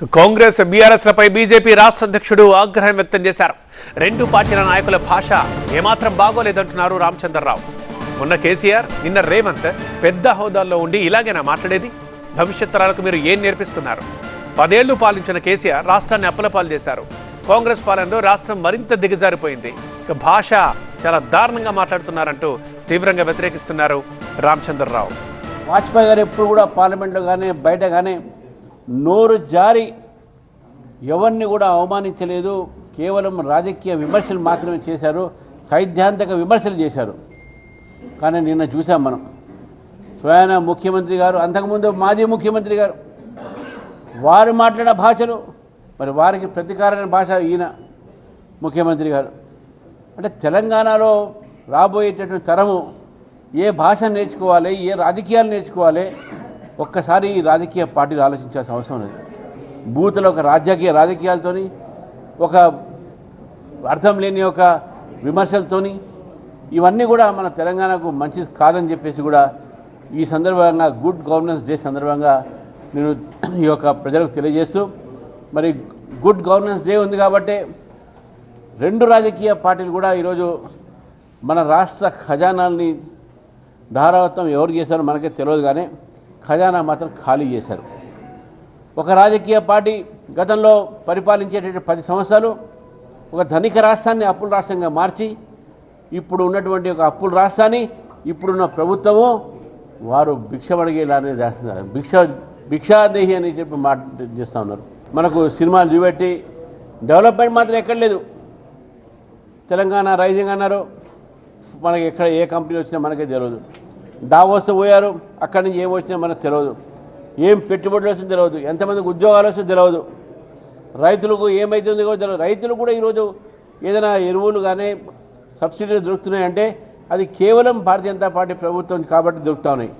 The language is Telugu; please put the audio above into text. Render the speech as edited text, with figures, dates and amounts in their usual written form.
కాంగ్రెస్ బీఆర్ఎస్లపై బీజేపీ రాష్ట్ర అధ్యక్షుడు ఆగ్రహం వ్యక్తం చేశారు. రెండు పార్టీల నాయకుల భాష ఏమాత్రం బాగోలేదంటున్నారు రామచంద్రరావు. మొన్న కేసీఆర్, నిన్న రేవంత్ పెద్ద హోదాల్లో ఉండి ఇలాగేనా మాట్లాడేది? భవిష్యత్ తరాలకు మీరు ఏం నేర్పిస్తున్నారు? 10 ఏళ్లు పాలించిన కేసీఆర్ రాష్ట్రాన్ని అప్పలపాలు చేశారు. కాంగ్రెస్ పాలనలో రాష్ట్రం మరింత దిగజారిపోయింది. భాష చాలా దారుణంగా మాట్లాడుతున్నారంటూ తీవ్రంగా వ్యతిరేకిస్తున్నారు రామచంద్రరావు. వాజ్పేయి గారు ఎప్పుడు కూడా పార్లమెంట్లో కానీ బయట కానీ నోరు జారి ఎవరిని కూడా అవమానించలేదు. కేవలం రాజకీయ విమర్శలు మాత్రమే చేశారు, సైద్ధాంతిక విమర్శలు చేశారు. కానీ నిన్న చూసాం మనం, స్వయాన ముఖ్యమంత్రి గారు, అంతకుముందు మాజీ ముఖ్యమంత్రి గారు, వారు మాట్లాడిన భాషలు, మరి వారికి ప్రతీకారమైన భాష ఈయన ముఖ్యమంత్రి గారు. అంటే తెలంగాణలో రాబోయేటటువంటి తరము ఏ భాష నేర్చుకోవాలి, ఏ రాజకీయాలు నేర్చుకోవాలి, ఒక్కసారి ఈ రాజకీయ పార్టీలు ఆలోచించాల్సిన అవసరం లేదు. బూతులో ఒక రాజకీయాలతోని, ఒక అర్థం లేని ఒక విమర్శలతోని, ఇవన్నీ కూడా మన తెలంగాణకు మంచిది కాదని చెప్పేసి కూడా ఈ సందర్భంగా గుడ్ గవర్నెన్స్ డే సందర్భంగా నేను ఈ యొక్క ప్రజలకు తెలియజేస్తూ, మరి గుడ్ గవర్నెన్స్ డే ఉంది కాబట్టి రెండు రాజకీయ పార్టీలు కూడా ఈరోజు మన రాష్ట్ర ఖజానాల్ని ధారావత్వం ఎవరు చేశారో మనకే తెలియదు, కానీ ఖజానా మాత్రం ఖాళీ చేశారు. ఒక రాజకీయ పార్టీ గతంలో పరిపాలించేటటువంటి 10 సంవత్సరాలు ఒక ధనిక రాష్ట్రాన్ని అప్పుల రాష్ట్రంగా మార్చి, ఇప్పుడు ఉన్నటువంటి ఒక అప్పుల రాష్ట్రాన్ని ఇప్పుడున్న ప్రభుత్వము వారు భిక్షమడిగేలానే చేస్తున్నారు. భిక్షాదేహి అని చెప్పి మాట చేస్తూ ఉన్నారు. మనకు సినిమాలు చూపెట్టి డెవలప్మెంట్ మాత్రం ఎక్కడ లేదు. తెలంగాణ రైజింగ్ అన్నారు, మనకి ఎక్కడ ఏ కంపెనీ వచ్చినా మనకే తెలియదు. దావోస్తో పోయారు, అక్కడి నుంచి ఏం వచ్చినా మనకు తెలియదు. ఏం పెట్టుబడులు వస్తుందో తెలియదు, ఎంతమందికి ఉద్యోగాలు వస్తుందో తెలియదు, రైతులకు ఏమైతుందో కూడా తెలియదు. రైతులు కూడా ఈరోజు ఏదైనా ఎరువులు కానీ సబ్సిడీలు దొరుకుతున్నాయంటే అది కేవలం భారతీయ జనతా పార్టీ ప్రభుత్వం కాబట్టి దొరుకుతూ ఉన్నాయి.